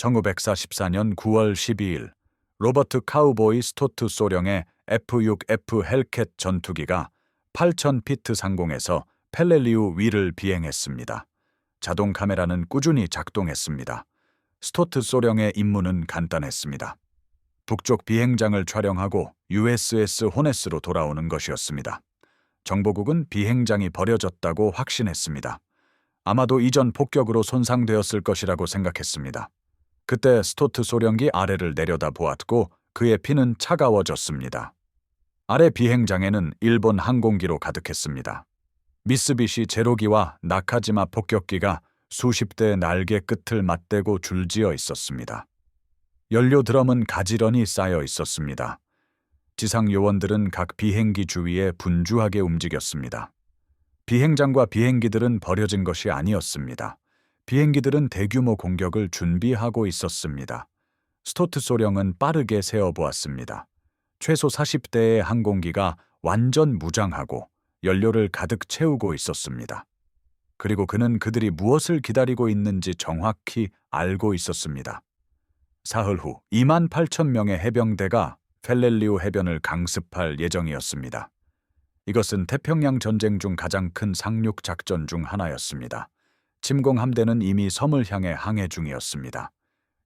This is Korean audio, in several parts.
1944년 9월 12일 로버트 카우보이 스토트 소령의 F-6F 헬캣 전투기가 8,000피트 상공에서 펠렐리우 위를 비행했습니다. 자동 카메라는 꾸준히 작동했습니다. 스토트 소령의 임무는 간단했습니다. 북쪽 비행장을 촬영하고 USS 호네스로 돌아오는 것이었습니다. 정보국은 비행장이 버려졌다고 확신했습니다. 아마도 이전 폭격으로 손상되었을 것이라고 생각했습니다. 그때 스토트 소령기 아래를 내려다 보았고 그의 피는 차가워졌습니다. 아래 비행장에는 일본 항공기로 가득했습니다. 미쓰비시 제로기와 나카지마 폭격기가 수십 대의 날개 끝을 맞대고 줄지어 있었습니다. 연료 드럼은 가지런히 쌓여 있었습니다. 지상 요원들은 각 비행기 주위에 분주하게 움직였습니다. 비행장과 비행기들은 버려진 것이 아니었습니다. 비행기들은 대규모 공격을 준비하고 있었습니다. 스토트 소령은 빠르게 세어보았습니다. 최소 40대의 항공기가 완전 무장하고 연료를 가득 채우고 있었습니다. 그리고 그는 그들이 무엇을 기다리고 있는지 정확히 알고 있었습니다. 사흘 후 28,000명의 해병대가 펠렐리우 해변을 강습할 예정이었습니다. 이것은 태평양 전쟁 중 가장 큰 상륙 작전 중 하나였습니다. 침공 함대는 이미 섬을 향해 항해 중이었습니다.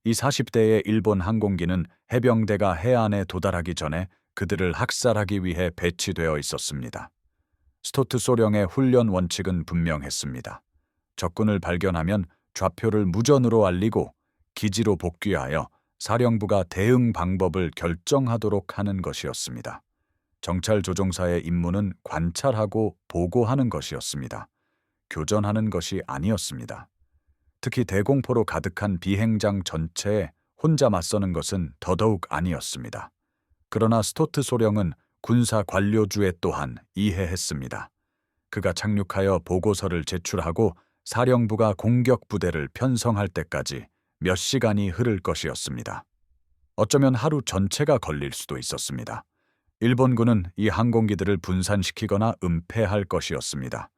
이 40대의 일본 항공기는 해병대가 해안에 도달하기 전에 그들을 학살하기 위해 배치되어 있었습니다. 스토트 소령의 훈련 원칙은 분명했습니다. 적군을 발견하면 좌표를 무전으로 알리고 기지로 복귀하여 사령부가 대응 방법을 결정하도록 하는 것이었습니다. 정찰 조종사의 임무는 관찰하고 보고하는 것이었습니다. 교전하는 것이 아니었습니다. 특히 대공포로 가득한 비행장 전체에 혼자 맞서는 것은 더더욱 아니었습니다. 그러나 스토트 소령은 군사 관료주에 또한 이해했습니다. 그가 착륙하여 보고서를 제출하고 사령부가 공격 부대를 편성할 때까지 몇 시간이 흐를 것이었습니다. 어쩌면 하루 전체가 걸릴 수도 있었습니다. 일본군은 이 항공기들을 분산시키거나 은폐할 것이었습니다.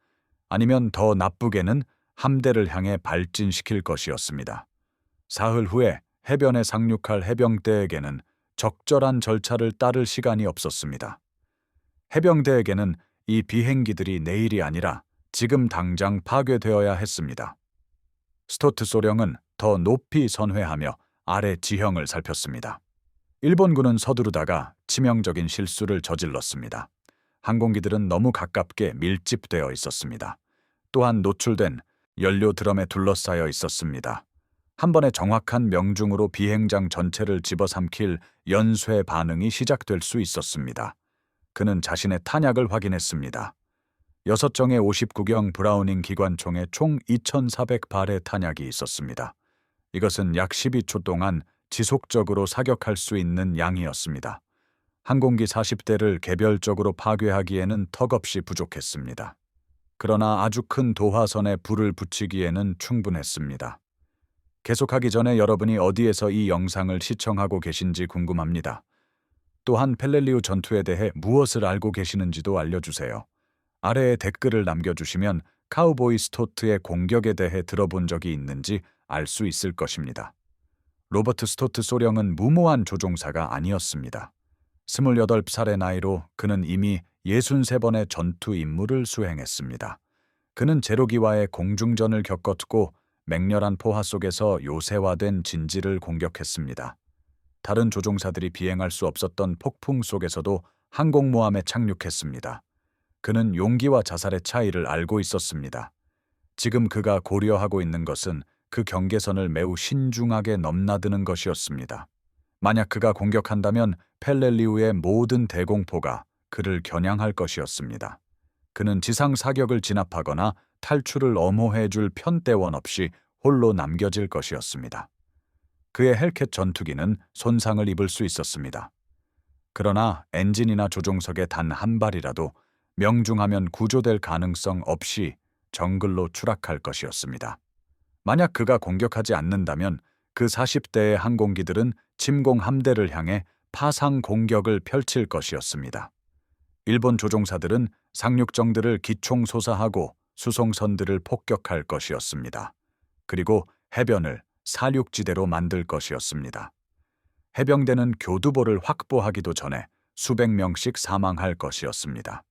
아니면 더 나쁘게는 함대를 향해 발진시킬 것이었습니다. 사흘 후에 해변에 상륙할 해병대에게는 적절한 절차를 따를 시간이 없었습니다. 해병대에게는 이 비행기들이 내일이 아니라 지금 당장 파괴되어야 했습니다. 스토트 소령은 더 높이 선회하며 아래 지형을 살폈습니다. 일본군은 서두르다가 치명적인 실수를 저질렀습니다. 항공기들은 너무 가깝게 밀집되어 있었습니다. 또한 노출된 연료 드럼에 둘러싸여 있었습니다. 한 번의 정확한 명중으로 비행장 전체를 집어삼킬 연쇄 반응이 시작될 수 있었습니다. 그는 자신의 탄약을 확인했습니다. 6정의 59경 브라우닝 기관총에 총 2,400발의 탄약이 있었습니다. 이것은 약 12초 동안 지속적으로 사격할 수 있는 양이었습니다. 항공기 40대를 개별적으로 파괴하기에는 턱없이 부족했습니다. 그러나 아주 큰 도화선에 불을 붙이기에는 충분했습니다. 계속하기 전에 여러분이 어디에서 이 영상을 시청하고 계신지 궁금합니다. 또한 펠렐리우 전투에 대해 무엇을 알고 계시는지도 알려주세요. 아래에 댓글을 남겨주시면 카우보이 스토트의 공격에 대해 들어본 적이 있는지 알 수 있을 것입니다. 로버트 스토트 소령은 무모한 조종사가 아니었습니다. 28살의 나이로 그는 이미 63번의 전투 임무를 수행했습니다. 그는 제로기와의 공중전을 겪었고 맹렬한 포화 속에서 요새화된 진지를 공격했습니다. 다른 조종사들이 비행할 수 없었던 폭풍 속에서도 항공모함에 착륙했습니다. 그는 용기와 자살의 차이를 알고 있었습니다. 지금 그가 고려하고 있는 것은 그 경계선을 매우 신중하게 넘나드는 것이었습니다. 만약 그가 공격한다면 펠렐리우의 모든 대공포가 그를 겨냥할 것이었습니다. 그는 지상 사격을 진압하거나 탈출을 엄호해 줄 편대원 없이 홀로 남겨질 것이었습니다. 그의 헬캣 전투기는 손상을 입을 수 있었습니다. 그러나 엔진이나 조종석에 단 한 발이라도 명중하면 구조될 가능성 없이 정글로 추락할 것이었습니다. 만약 그가 공격하지 않는다면 그 40대의 항공기들은 침공 함대를 향해 파상 공격을 펼칠 것이었습니다. 일본 조종사들은 상륙정들을 기총소사하고 수송선들을 폭격할 것이었습니다. 그리고 해변을 사륙지대로 만들 것이었습니다. 해병대는 교두보를 확보하기도 전에 수백 명씩 사망할 것이었습니다.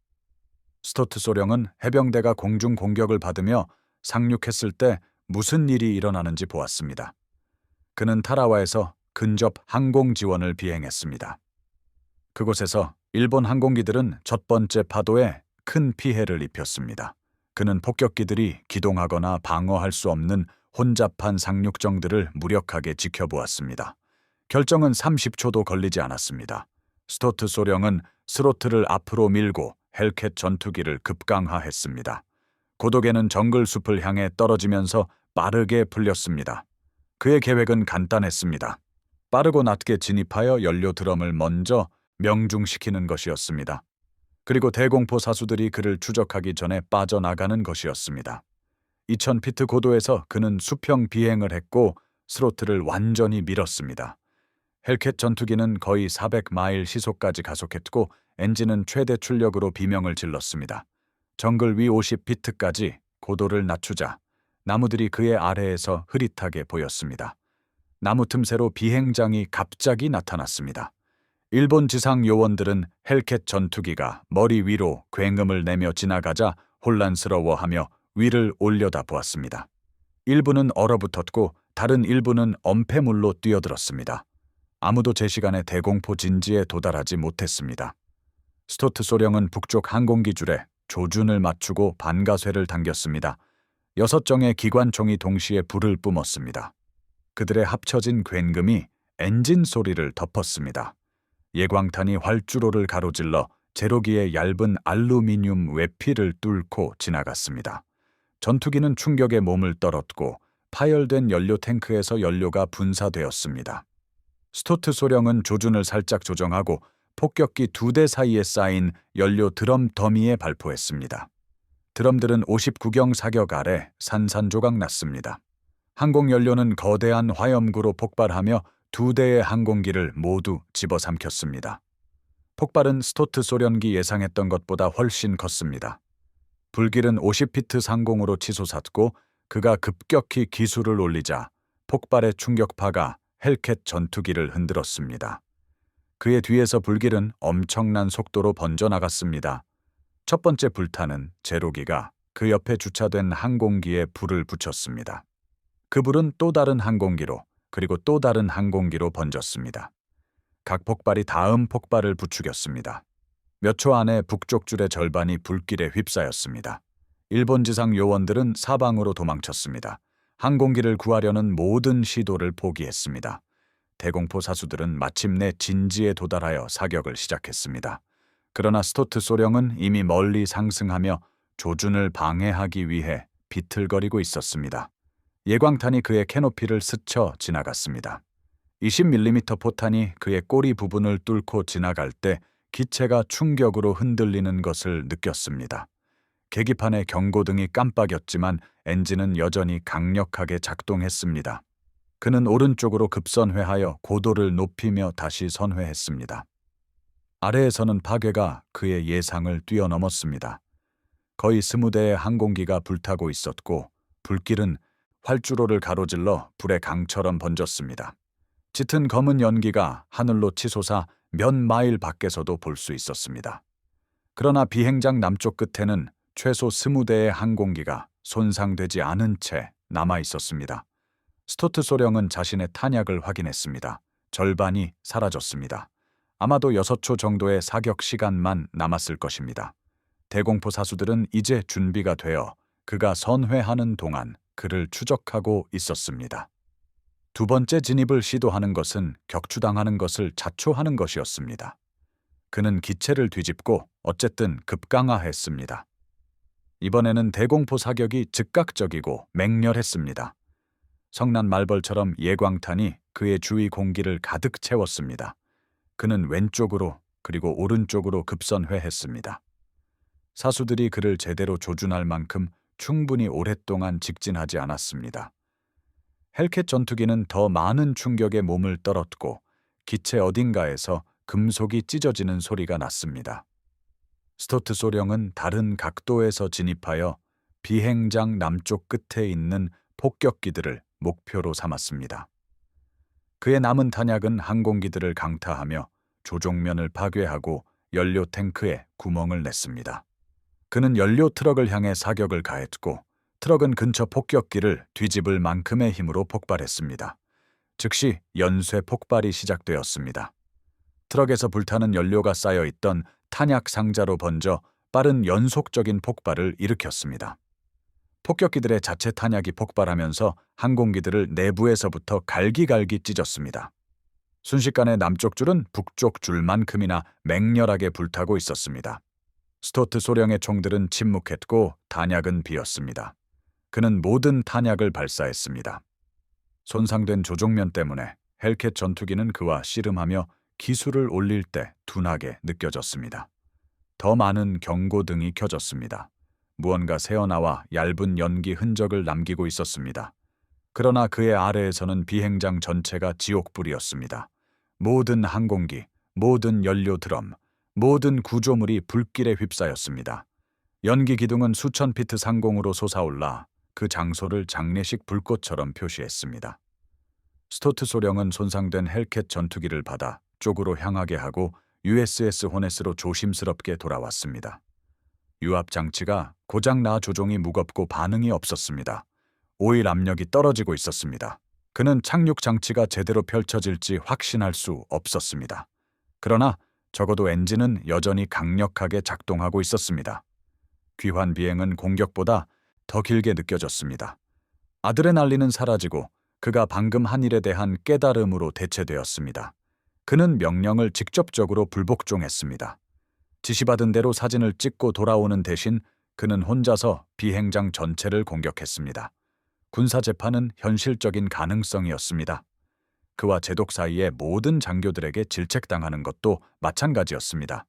스토트 소령은 해병대가 공중 공격을 받으며 상륙했을 때 무슨 일이 일어나는지 보았습니다. 그는 타라와에서 근접 항공 지원을 비행했습니다. 그곳에서 일본 항공기들은 첫 번째 파도에 큰 피해를 입혔습니다. 그는 폭격기들이 기동하거나 방어할 수 없는 혼잡한 상륙정들을 무력하게 지켜보았습니다. 결정은 30초도 걸리지 않았습니다. 스토트 소령은 스로틀을 앞으로 밀고 헬캣 전투기를 급강하했습니다. 고독에는 정글 숲을 향해 떨어지면서 빠르게 풀렸습니다. 그의 계획은 간단했습니다. 빠르고 낮게 진입하여 연료 드럼을 먼저 명중시키는 것이었습니다. 그리고 대공포 사수들이 그를 추적하기 전에 빠져나가는 것이었습니다. 2000피트 고도에서 그는 수평 비행을 했고 스로틀을 완전히 밀었습니다. 헬캣 전투기는 거의 400마일 시속까지 가속했고 엔진은 최대 출력으로 비명을 질렀습니다. 정글 위 50피트까지 고도를 낮추자 나무들이 그의 아래에서 흐릿하게 보였습니다. 나무 틈새로 비행장이 갑자기 나타났습니다. 일본 지상 요원들은 헬캣 전투기가 머리 위로 굉음을 내며 지나가자 혼란스러워하며 위를 올려다 보았습니다. 일부는 얼어붙었고 다른 일부는 엄폐물로 뛰어들었습니다. 아무도 제 시간에 대공포 진지에 도달하지 못했습니다. 스토트 소령은 북쪽 항공기줄에 조준을 맞추고 반가쇠를 당겼습니다. 6정의 기관총이 동시에 불을 뿜었습니다. 그들의 합쳐진 굉금이 엔진 소리를 덮었습니다. 예광탄이 활주로를 가로질러 제로기의 얇은 알루미늄 외피를 뚫고 지나갔습니다. 전투기는 충격에 몸을 떨었고 파열된 연료 탱크에서 연료가 분사되었습니다. 스토트 소령은 조준을 살짝 조정하고 폭격기 2대 사이에 쌓인 연료 드럼 더미에 발포했습니다. 드럼들은 59경 사격 아래 산산조각 났습니다. 항공연료는 거대한 화염구로 폭발하며 2대의 항공기를 모두 집어삼켰습니다. 폭발은 스토트 소련기 예상했던 것보다 훨씬 컸습니다. 불길은 50피트 상공으로 치솟았고 그가 급격히 기술을 올리자 폭발의 충격파가 헬캣 전투기를 흔들었습니다. 그의 뒤에서 불길은 엄청난 속도로 번져나갔습니다. 첫 번째 불타는 제로기가 그 옆에 주차된 항공기에 불을 붙였습니다. 그 불은 또 다른 항공기로 그리고 또 다른 항공기로 번졌습니다. 각 폭발이 다음 폭발을 부추겼습니다. 몇 초 안에 북쪽 줄의 절반이 불길에 휩싸였습니다. 일본 지상 요원들은 사방으로 도망쳤습니다. 항공기를 구하려는 모든 시도를 포기했습니다. 대공포 사수들은 마침내 진지에 도달하여 사격을 시작했습니다. 그러나 스토트 소령은 이미 멀리 상승하며 조준을 방해하기 위해 비틀거리고 있었습니다. 예광탄이 그의 캐노피를 스쳐 지나갔습니다. 20mm 포탄이 그의 꼬리 부분을 뚫고 지나갈 때 기체가 충격으로 흔들리는 것을 느꼈습니다. 계기판의 경고등이 깜빡였지만 엔진은 여전히 강력하게 작동했습니다. 그는 오른쪽으로 급선회하여 고도를 높이며 다시 선회했습니다. 아래에서는 파괴가 그의 예상을 뛰어넘었습니다. 거의 20대의 항공기가 불타고 있었고 불길은 활주로를 가로질러 불의 강처럼 번졌습니다. 짙은 검은 연기가 하늘로 치솟아 몇 마일 밖에서도 볼 수 있었습니다. 그러나 비행장 남쪽 끝에는 최소 20대의 항공기가 손상되지 않은 채 남아 있었습니다. 스토트 소령은 자신의 탄약을 확인했습니다. 절반이 사라졌습니다. 아마도 6초 정도의 사격 시간만 남았을 것입니다. 대공포 사수들은 이제 준비가 되어 그가 선회하는 동안 그를 추적하고 있었습니다. 두 번째 진입을 시도하는 것은 격추당하는 것을 자초하는 것이었습니다. 그는 기체를 뒤집고 어쨌든 급강하했습니다. 이번에는 대공포 사격이 즉각적이고 맹렬했습니다. 성난 말벌처럼 예광탄이 그의 주위 공기를 가득 채웠습니다. 그는 왼쪽으로 그리고 오른쪽으로 급선회했습니다. 사수들이 그를 제대로 조준할 만큼 충분히 오랫동안 직진하지 않았습니다. 헬캣 전투기는 더 많은 충격에 몸을 떨었고 기체 어딘가에서 금속이 찢어지는 소리가 났습니다. 스토트 소령은 다른 각도에서 진입하여 비행장 남쪽 끝에 있는 폭격기들을 목표로 삼았습니다. 그의 남은 탄약은 항공기들을 강타하며 조종면을 파괴하고 연료 탱크에 구멍을 냈습니다. 그는 연료 트럭을 향해 사격을 가했고 트럭은 근처 폭격기를 뒤집을 만큼의 힘으로 폭발했습니다. 즉시 연쇄 폭발이 시작되었습니다. 트럭에서 불타는 연료가 쌓여 있던 탄약 상자로 번져 빠른 연속적인 폭발을 일으켰습니다. 폭격기들의 자체 탄약이 폭발하면서 항공기들을 내부에서부터 갈기갈기 찢었습니다. 순식간에 남쪽 줄은 북쪽 줄만큼이나 맹렬하게 불타고 있었습니다. 스토트 소령의 총들은 침묵했고 탄약은 비었습니다. 그는 모든 탄약을 발사했습니다. 손상된 조종면 때문에 헬켓 전투기는 그와 씨름하며 기술을 올릴 때 둔하게 느껴졌습니다. 더 많은 경고등이 켜졌습니다. 무언가 새어나와 얇은 연기 흔적을 남기고 있었습니다. 그러나 그의 아래에서는 비행장 전체가 지옥불이었습니다. 모든 항공기, 모든 연료 드럼, 모든 구조물이 불길에 휩싸였습니다. 연기 기둥은 수천 피트 상공으로 솟아올라 그 장소를 장례식 불꽃처럼 표시했습니다. 스토트 소령은 손상된 헬켓 전투기를 받아 쪽으로 향하게 하고 USS 호넷으로 조심스럽게 돌아왔습니다. 유압 장치가 고장나 조종이 무겁고 반응이 없었습니다. 오일 압력이 떨어지고 있었습니다. 그는 착륙 장치가 제대로 펼쳐질지 확신할 수 없었습니다. 그러나 적어도 엔진은 여전히 강력하게 작동하고 있었습니다. 귀환 비행은 공격보다 더 길게 느껴졌습니다. 아드레날린은 사라지고 그가 방금 한 일에 대한 깨달음으로 대체되었습니다. 그는 명령을 직접적으로 불복종했습니다. 지시받은 대로 사진을 찍고 돌아오는 대신 그는 혼자서 비행장 전체를 공격했습니다. 군사 재판은 현실적인 가능성이었습니다. 그와 제독 사이의 모든 장교들에게 질책당하는 것도 마찬가지였습니다.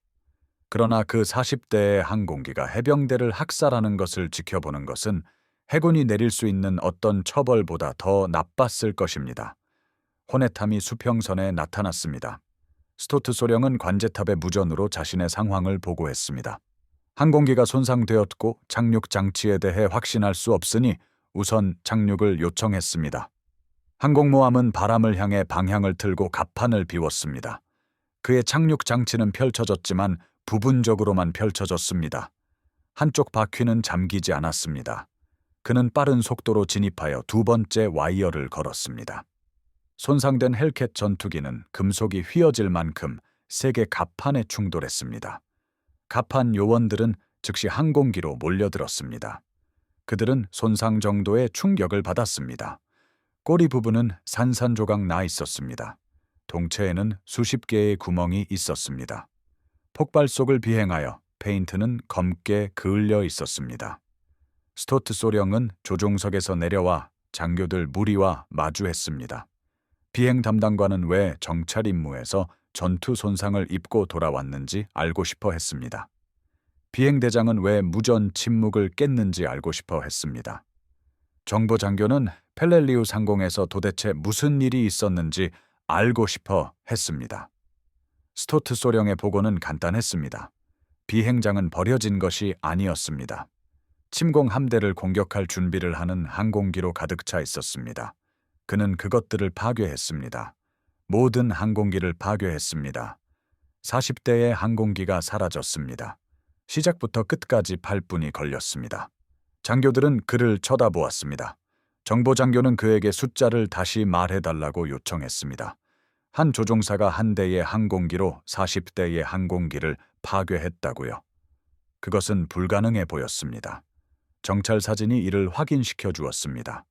그러나 그 40대의 항공기가 해병대를 학살하는 것을 지켜보는 것은 해군이 내릴 수 있는 어떤 처벌보다 더 나빴을 것입니다. 호넷함이 수평선에 나타났습니다. 스토트 소령은 관제탑의 무전으로 자신의 상황을 보고했습니다. 항공기가 손상되었고 착륙 장치에 대해 확신할 수 없으니 우선 착륙을 요청했습니다. 항공모함은 바람을 향해 방향을 틀고 갑판을 비웠습니다. 그의 착륙 장치는 펼쳐졌지만 부분적으로만 펼쳐졌습니다. 한쪽 바퀴는 잠기지 않았습니다. 그는 빠른 속도로 진입하여 두 번째 와이어를 걸었습니다. 손상된 헬켓 전투기는 금속이 휘어질 만큼 세계 갑판에 충돌했습니다. 갑판 요원들은 즉시 항공기로 몰려들었습니다. 그들은 손상 정도의 충격을 받았습니다. 꼬리 부분은 산산조각 나 있었습니다. 동체에는 수십 개의 구멍이 있었습니다. 폭발 속을 비행하여 페인트는 검게 그을려 있었습니다. 스토트 소령은 조종석에서 내려와 장교들 무리와 마주했습니다. 비행 담당관은 왜 정찰 임무에서 전투 손상을 입고 돌아왔는지 알고 싶어 했습니다. 비행대장은 왜 무전 침묵을 깼는지 알고 싶어 했습니다. 정보 장교는 펠렐리우 상공에서 도대체 무슨 일이 있었는지 알고 싶어 했습니다. 스토트 소령의 보고는 간단했습니다. 비행장은 버려진 것이 아니었습니다. 침공 함대를 공격할 준비를 하는 항공기로 가득 차 있었습니다. 그는 그것들을 파괴했습니다. 모든 항공기를 파괴했습니다. 40대의 항공기가 사라졌습니다. 시작부터 끝까지 8분이 걸렸습니다. 장교들은 그를 쳐다보았습니다. 정보장교는 그에게 숫자를 다시 말해달라고 요청했습니다. 한 조종사가 한 대의 항공기로 40대의 항공기를 파괴했다고요. 그것은 불가능해 보였습니다. 정찰 사진이 이를 확인시켜 주었습니다.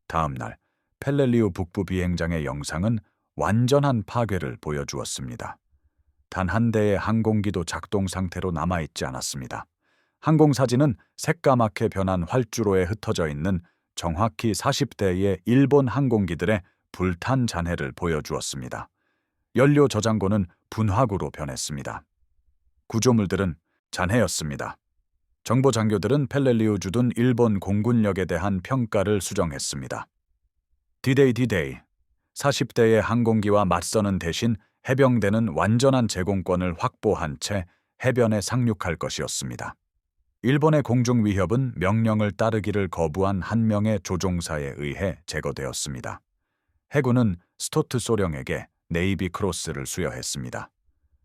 다음 날 펠렐리우 북부 비행장의 영상은 완전한 파괴를 보여주었습니다. 단 한 대의 항공기도 작동 상태로 남아있지 않았습니다. 항공사진은 새까맣게 변한 활주로에 흩어져 있는 정확히 40대의 일본 항공기들의 불탄 잔해를 보여주었습니다. 연료 저장고는 분화구로 변했습니다. 구조물들은 잔해였습니다. 정보 장교들은 펠렐리우 주둔 일본 공군력에 대한 평가를 수정했습니다. D-Day 40대의 항공기와 맞서는 대신 해병대는 완전한 제공권을 확보한 채 해변에 상륙할 것이었습니다. 일본의 공중 위협은 명령을 따르기를 거부한 한 명의 조종사에 의해 제거되었습니다. 해군은 스토트 소령에게 네이비 크로스를 수여했습니다.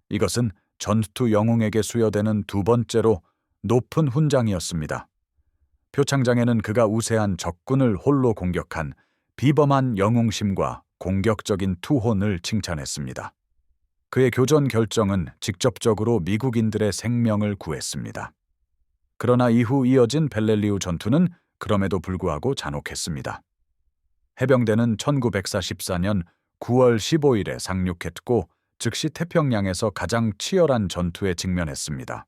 이것은 전투 영웅에게 수여되는 두 번째로 높은 훈장이었습니다. 표창장에는 그가 우세한 적군을 홀로 공격한 비범한 영웅심과 공격적인 투혼을 칭찬했습니다. 그의 교전 결정은 직접적으로 미국인들의 생명을 구했습니다. 그러나 이후 이어진 펠렐리우 전투는 그럼에도 불구하고 잔혹했습니다. 해병대는 1944년 9월 15일에 상륙했고 즉시 태평양에서 가장 치열한 전투에 직면했습니다.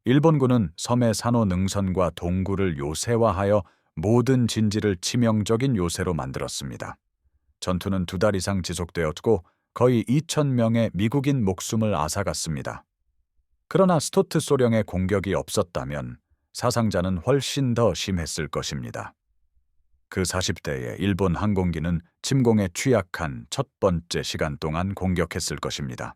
일본군은 섬의 산호 능선과 동굴을 요새화하여 모든 진지를 치명적인 요새로 만들었습니다. 전투는 2달 이상 지속되었고 거의 2,000명의 미국인 목숨을 앗아갔습니다. 그러나 스토트 소령의 공격이 없었다면 사상자는 훨씬 더 심했을 것입니다. 그 40대의 일본 항공기는 침공에 취약한 첫 번째 시간 동안 공격했을 것입니다.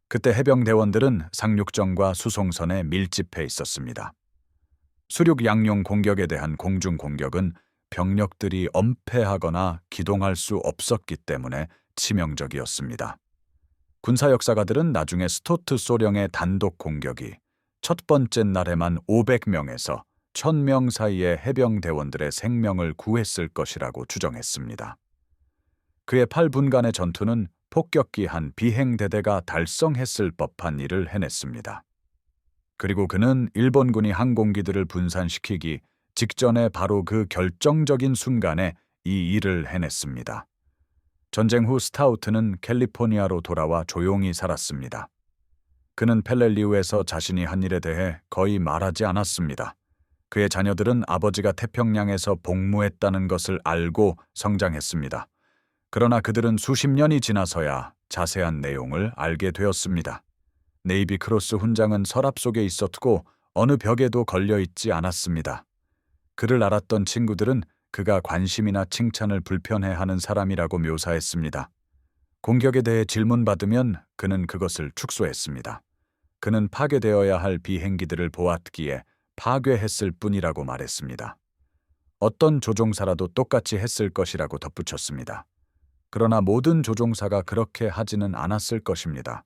그때 해병대원들은 상륙정과 수송선에 밀집해 있었습니다. 수륙 양용 공격에 대한 공중 공격은 병력들이 엄폐하거나 기동할 수 없었기 때문에 치명적이었습니다. 군사 역사가들은 나중에 스토트 소령의 단독 공격이 첫 번째 날에만 500명에서 1,000명 사이의 해병대원들의 생명을 구했을 것이라고 추정했습니다. 그의 8분간의 전투는 폭격기 한 비행대대가 달성했을 법한 일을 해냈습니다. 그리고 그는 일본군이 항공기들을 분산시키기 직전에 바로 그 결정적인 순간에 이 일을 해냈습니다. 전쟁 후 스타우트는 캘리포니아로 돌아와 조용히 살았습니다. 그는 펠렐리우에서 자신이 한 일에 대해 거의 말하지 않았습니다. 그의 자녀들은 아버지가 태평양에서 복무했다는 것을 알고 성장했습니다. 그러나 그들은 수십 년이 지나서야 자세한 내용을 알게 되었습니다. 네이비 크로스 훈장은 서랍 속에 있었고 어느 벽에도 걸려 있지 않았습니다. 그를 알았던 친구들은 그가 관심이나 칭찬을 불편해하는 사람이라고 묘사했습니다. 공격에 대해 질문받으면 그는 그것을 축소했습니다. 그는 파괴되어야 할 비행기들을 보았기에 파괴했을 뿐이라고 말했습니다. 어떤 조종사라도 똑같이 했을 것이라고 덧붙였습니다. 그러나 모든 조종사가 그렇게 하지는 않았을 것입니다.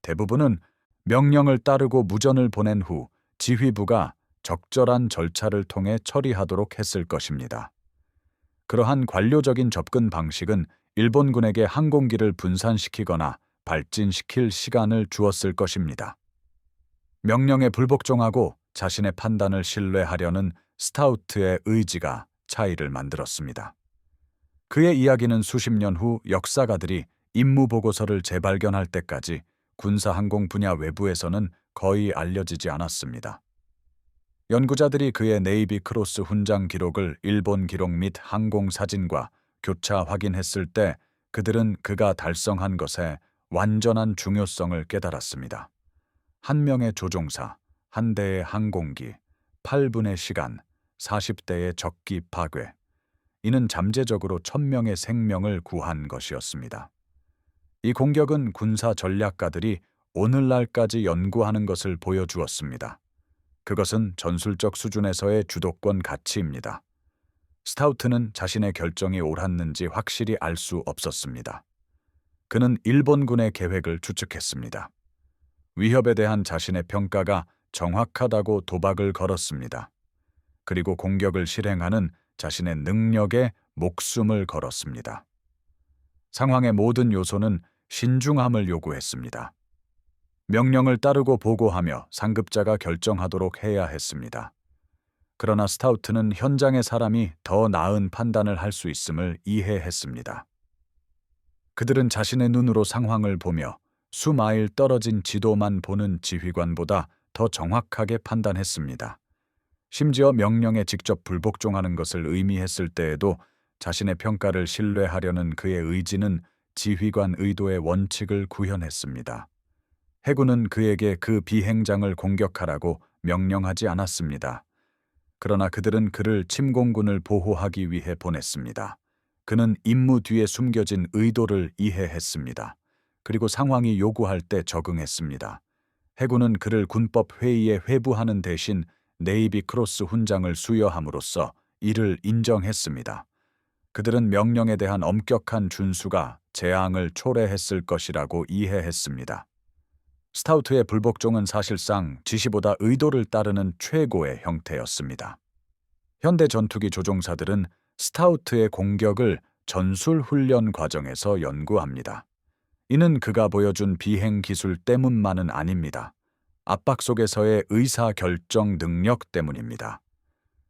대부분은 명령을 따르고 무전을 보낸 후 지휘부가 적절한 절차를 통해 처리하도록 했을 것입니다. 그러한 관료적인 접근 방식은 일본군에게 항공기를 분산시키거나 발진시킬 시간을 주었을 것입니다. 명령에 불복종하고 자신의 판단을 신뢰하려는 스타우트의 의지가 차이를 만들었습니다. 그의 이야기는 수십 년 후 역사가들이 임무 보고서를 재발견할 때까지 군사항공 분야 외부에서는 거의 알려지지 않았습니다. 연구자들이 그의 네이비 크로스 훈장 기록을 일본 기록 및 항공 사진과 교차 확인했을 때 그들은 그가 달성한 것의 완전한 중요성을 깨달았습니다. 한 명의 조종사, 한 대의 항공기, 8분의 시간, 40대의 적기 파괴. 이는 잠재적으로 1,000명의 생명을 구한 것이었습니다. 이 공격은 군사 전략가들이 오늘날까지 연구하는 것을 보여주었습니다. 그것은 전술적 수준에서의 주도권 가치입니다. 스타우트는 자신의 결정이 옳았는지 확실히 알 수 없었습니다. 그는 일본군의 계획을 추측했습니다. 위협에 대한 자신의 평가가 정확하다고 도박을 걸었습니다. 그리고 공격을 실행하는 자신의 능력에 목숨을 걸었습니다. 상황의 모든 요소는 신중함을 요구했습니다. 명령을 따르고 보고하며 상급자가 결정하도록 해야 했습니다. 그러나 스타우트는 현장의 사람이 더 나은 판단을 할 수 있음을 이해했습니다. 그들은 자신의 눈으로 상황을 보며 수마일 떨어진 지도만 보는 지휘관보다 더 정확하게 판단했습니다. 심지어 명령에 직접 불복종하는 것을 의미했을 때에도 자신의 평가를 신뢰하려는 그의 의지는 지휘관 의도의 원칙을 구현했습니다. 해군은 그에게 그 비행장을 공격하라고 명령하지 않았습니다. 그러나 그들은 그를 침공군을 보호하기 위해 보냈습니다. 그는 임무 뒤에 숨겨진 의도를 이해했습니다. 그리고 상황이 요구할 때 적응했습니다. 해군은 그를 군법 회의에 회부하는 대신 네이비 크로스 훈장을 수여함으로써 이를 인정했습니다. 그들은 명령에 대한 엄격한 준수가 재앙을 초래했을 것이라고 이해했습니다. 스타우트의 불복종은 사실상 지시보다 의도를 따르는 최고의 형태였습니다. 현대 전투기 조종사들은 스타우트의 공격을 전술 훈련 과정에서 연구합니다. 이는 그가 보여준 비행 기술 때문만은 아닙니다. 압박 속에서의 의사 결정 능력 때문입니다.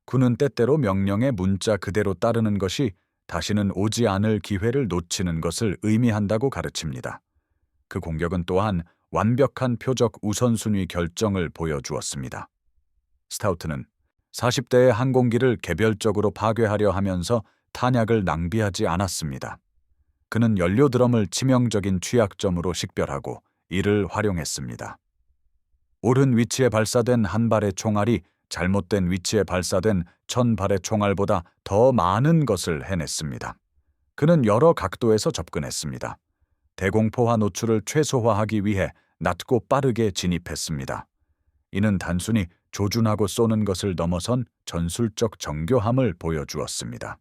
군은 때때로 명령의 문자 그대로 따르는 것이 다시는 오지 않을 기회를 놓치는 것을 의미한다고 가르칩니다. 그 공격은 또한 완벽한 표적 우선순위 결정을 보여주었습니다. 스타우트는 40대의 항공기를 개별적으로 파괴하려 하면서 탄약을 낭비하지 않았습니다. 그는 연료 드럼을 치명적인 취약점으로 식별하고 이를 활용했습니다. 옳은 위치에 발사된 한 발의 총알이 잘못된 위치에 발사된 1000발의 총알보다 더 많은 것을 해냈습니다. 그는 여러 각도에서 접근했습니다. 대공포화 노출을 최소화하기 위해 낮고 빠르게 진입했습니다. 이는 단순히 조준하고 쏘는 것을 넘어선 전술적 정교함을 보여주었습니다.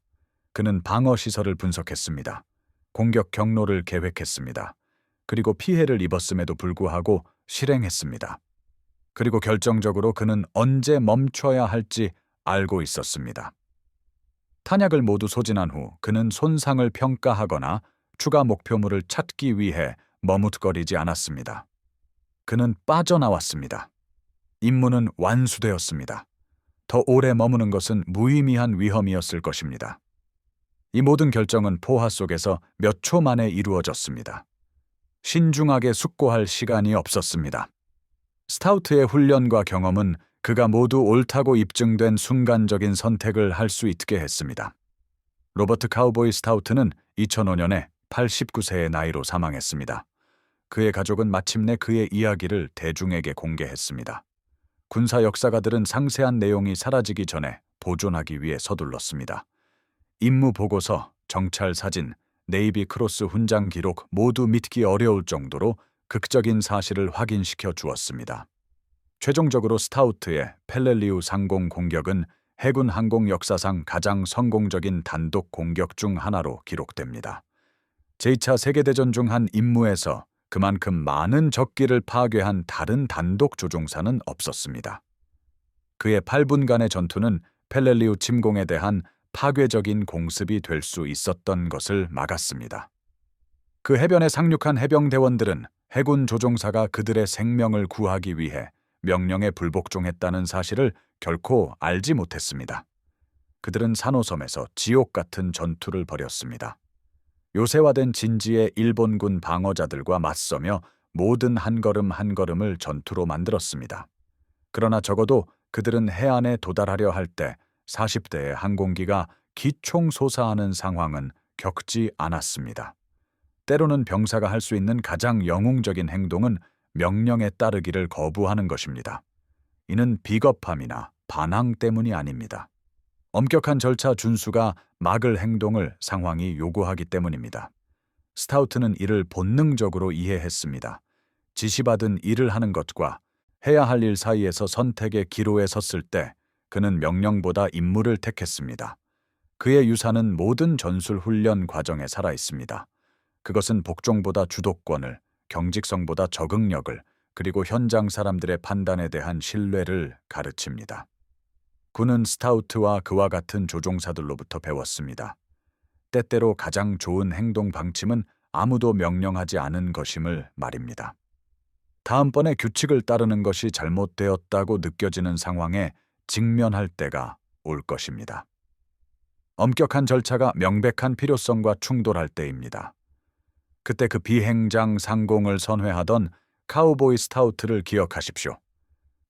그는 방어 시설을 분석했습니다. 공격 경로를 계획했습니다. 그리고 피해를 입었음에도 불구하고 실행했습니다. 그리고 결정적으로 그는 언제 멈춰야 할지 알고 있었습니다. 탄약을 모두 소진한 후 그는 손상을 평가하거나 추가 목표물을 찾기 위해 머뭇거리지 않았습니다. 그는 빠져나왔습니다. 임무는 완수되었습니다. 더 오래 머무는 것은 무의미한 위험이었을 것입니다. 이 모든 결정은 포화 속에서 몇 초 만에 이루어졌습니다. 신중하게 숙고할 시간이 없었습니다. 스타우트의 훈련과 경험은 그가 모두 옳다고 입증된 순간적인 선택을 할 수 있게 했습니다. 로버트 카우보이 스타우트는 2005년에 89세의 나이로 사망했습니다. 그의 가족은 마침내 그의 이야기를 대중에게 공개했습니다. 군사 역사가들은 상세한 내용이 사라지기 전에 보존하기 위해 서둘렀습니다. 임무 보고서, 정찰 사진, 네이비 크로스 훈장 기록 모두 믿기 어려울 정도로 극적인 사실을 확인시켜 주었습니다. 최종적으로 스타우트의 펠렐리우 상공 공격은 해군 항공 역사상 가장 성공적인 단독 공격 중 하나로 기록됩니다. 제2차 세계대전 중 한 임무에서 그만큼 많은 적기를 파괴한 다른 단독 조종사는 없었습니다. 그의 8분간의 전투는 펠렐리우 침공에 대한 파괴적인 공습이 될 수 있었던 것을 막았습니다. 그 해변에 상륙한 해병대원들은 해군 조종사가 그들의 생명을 구하기 위해 명령에 불복종했다는 사실을 결코 알지 못했습니다. 그들은 산호섬에서 지옥 같은 전투를 벌였습니다. 요새화된 진지의 일본군 방어자들과 맞서며 모든 한 걸음 한 걸음을 전투로 만들었습니다. 그러나 적어도 그들은 해안에 도달하려 할 때 40대의 항공기가 기총소사하는 상황은 겪지 않았습니다. 때로는 병사가 할 수 있는 가장 영웅적인 행동은 명령에 따르기를 거부하는 것입니다. 이는 비겁함이나 반항 때문이 아닙니다. 엄격한 절차 준수가 막을 행동을 상황이 요구하기 때문입니다. 스타우트는 이를 본능적으로 이해했습니다. 지시받은 일을 하는 것과 해야 할 일 사이에서 선택의 기로에 섰을 때 그는 명령보다 임무를 택했습니다. 그의 유산은 모든 전술 훈련 과정에 살아 있습니다. 그것은 복종보다 주도권을, 경직성보다 적응력을, 그리고 현장 사람들의 판단에 대한 신뢰를 가르칩니다. 군은 스타우트와 그와 같은 조종사들로부터 배웠습니다. 때때로 가장 좋은 행동 방침은 아무도 명령하지 않은 것임을 말입니다. 다음번에 규칙을 따르는 것이 잘못되었다고 느껴지는 상황에 직면할 때가 올 것입니다. 엄격한 절차가 명백한 필요성과 충돌할 때입니다. 그때 그 비행장 상공을 선회하던 카우보이 스타우트를 기억하십시오.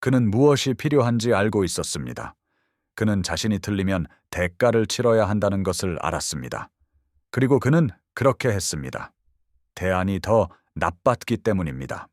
그는 무엇이 필요한지 알고 있었습니다. 그는 자신이 틀리면 대가를 치러야 한다는 것을 알았습니다. 그리고 그는 그렇게 했습니다. 대안이 더 나빴기 때문입니다.